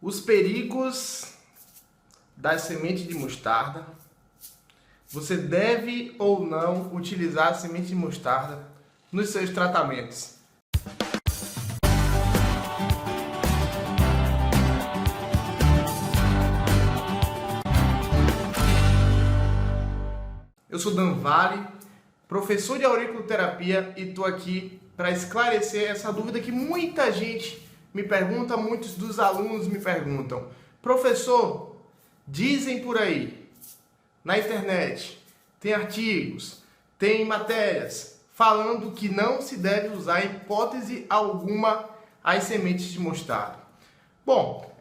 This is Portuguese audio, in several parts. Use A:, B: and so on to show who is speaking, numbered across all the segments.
A: Os perigos das sementes de mostarda. Você deve ou não utilizar a semente de mostarda nos seus tratamentos. Eu sou Dan Vale, professor de auriculoterapia, e estou aqui para esclarecer essa dúvida que muita gente me pergunta, muitos dos alunos me perguntam. Professor, dizem por aí, na internet, tem artigos, tem matérias falando que não se deve usar em hipótese alguma as sementes de mostarda. Bom,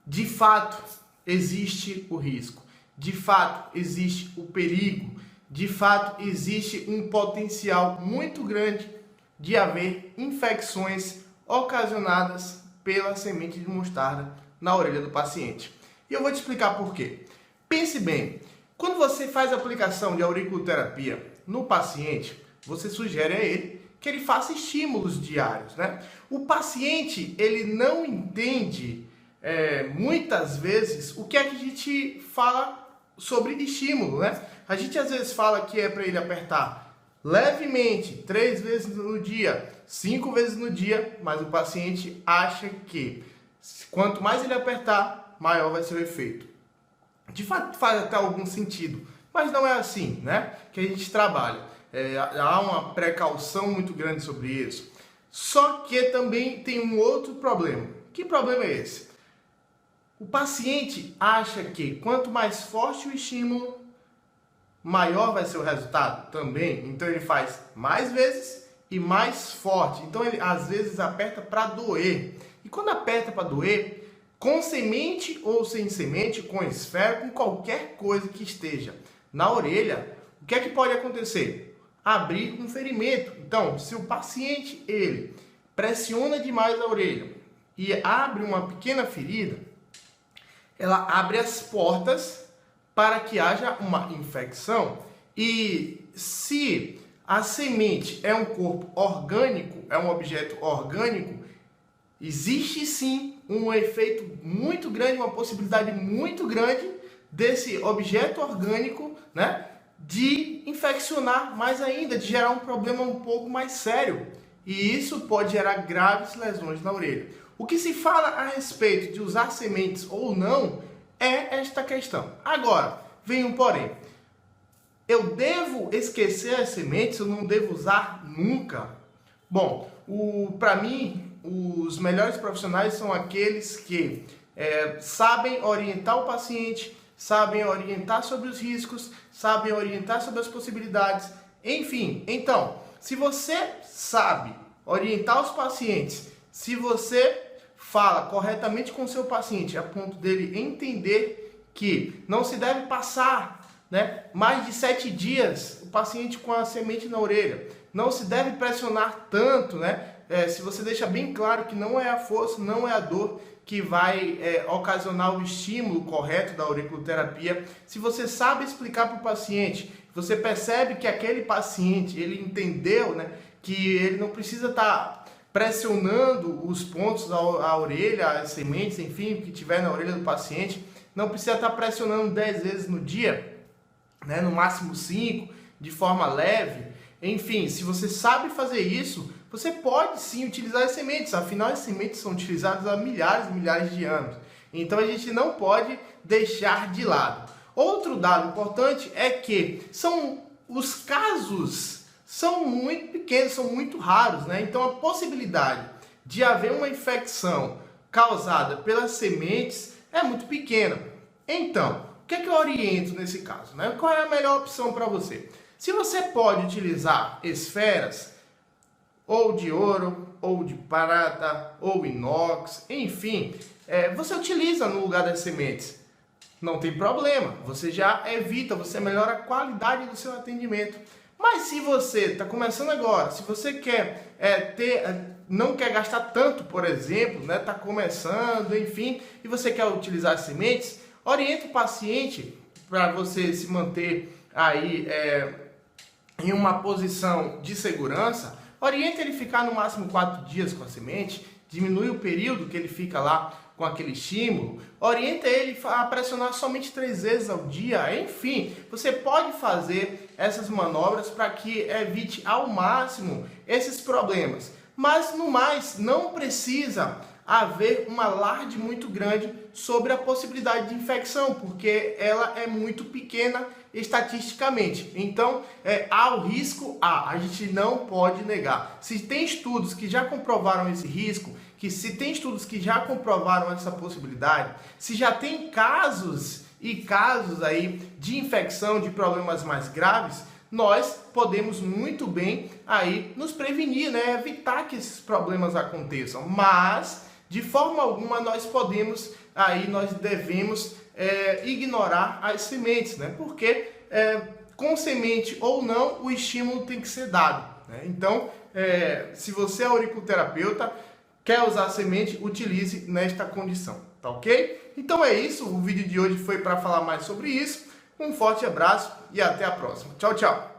A: de fato existe o risco, de fato existe o perigo, de fato existe um potencial muito grande de haver infecções ocasionadas pela semente de mostarda na orelha do paciente. E eu vou te explicar por quê. Pense bem, quando você faz a aplicação de auriculoterapia no paciente, você sugere a ele que ele faça estímulos diários, né? O paciente, ele não entende muitas vezes o que é que a gente fala sobre estímulo, né? A gente às vezes fala que é para ele apertar levemente, 3 vezes no dia, 5 vezes no dia, mas o paciente acha que quanto mais ele apertar, maior vai ser o efeito. De fato faz até algum sentido, mas não é assim, né, que a gente trabalha. Há uma precaução muito grande sobre isso. Só que também tem um outro problema. Que problema é esse? O paciente acha que quanto mais forte o estímulo, maior vai ser o resultado também. Então ele faz mais vezes e mais forte. Então ele às vezes aperta para doer. E quando aperta para doer, com semente ou sem semente, com esfera, com qualquer coisa que esteja na orelha, o que é que pode acontecer? Abrir um ferimento. Então, se o paciente ele pressiona demais a orelha e abre uma pequena ferida, ela abre as portas para que haja uma infecção. E se a semente é um corpo orgânico, é um objeto orgânico, existe sim um efeito muito grande, uma possibilidade muito grande desse objeto orgânico, né, de infeccionar mais ainda, de gerar um problema um pouco mais sério. E isso pode gerar graves lesões na orelha. O que se fala a respeito de usar sementes ou não é esta questão. Agora, vem um porém. Eu devo esquecer as sementes? Eu não devo usar nunca? Bom, para mim, os melhores profissionais são aqueles que sabem orientar o paciente, sabem orientar sobre os riscos, sabem orientar sobre as possibilidades, enfim. Então, se você sabe orientar os pacientes, se você fala corretamente com o seu paciente a ponto dele entender que não se deve passar, né, mais de 7 dias o paciente com a semente na orelha, não se deve pressionar tanto, né? Se você deixa bem claro que não é a força, não é a dor que vai ocasionar o estímulo correto da auriculoterapia, se você sabe explicar para o paciente, você percebe que aquele paciente, ele entendeu, né, que ele não precisa estar pressionando os pontos, a orelha, as sementes, enfim, o que tiver na orelha do paciente, não precisa estar pressionando 10 vezes no dia, né, no máximo 5, de forma leve. Enfim, se você sabe fazer isso, você pode sim utilizar as sementes, afinal as sementes são utilizadas há milhares e milhares de anos. Então a gente não pode deixar de lado. Outro dado importante é que os casos são muito pequenos, são muito raros, né? Então a possibilidade de haver uma infecção causada pelas sementes é muito pequena. Então, o que é que eu oriento nesse caso, né? Qual é a melhor opção para você? Se você pode utilizar esferas, ou de ouro, ou de prata, ou inox, enfim, você utiliza no lugar das sementes. Não tem problema, você já evita, você melhora a qualidade do seu atendimento. Mas se você está começando agora, se você quer não quer gastar tanto, por exemplo, né, está começando, enfim, e você quer utilizar as sementes, orienta o paciente para você se manter aí em uma posição de segurança. Orienta ele ficar no máximo 4 dias com a semente, diminui o período que ele fica lá com aquele estímulo, orienta ele a pressionar somente 3 vezes ao dia. Enfim, você pode fazer essas manobras para que evite ao máximo esses problemas. Mas, no mais, não precisa haver um alarde muito grande sobre a possibilidade de infecção, porque ela é muito pequena estatisticamente. Então, há o risco, a gente não pode negar. Se tem estudos que já comprovaram esse risco, se tem estudos que já comprovaram essa possibilidade, se já tem casos e casos aí de infecção, de problemas mais graves, nós podemos muito bem aí nos prevenir, né? Evitar que esses problemas aconteçam. Mas, de forma alguma, nós devemos ignorar as sementes, né? Porque com semente ou não, o estímulo tem que ser dado, né? Então, se você é auriculoterapeuta, quer usar semente, utilize nesta condição, tá ok? Então é isso, o vídeo de hoje foi para falar mais sobre isso. Um forte abraço e até a próxima. Tchau, tchau!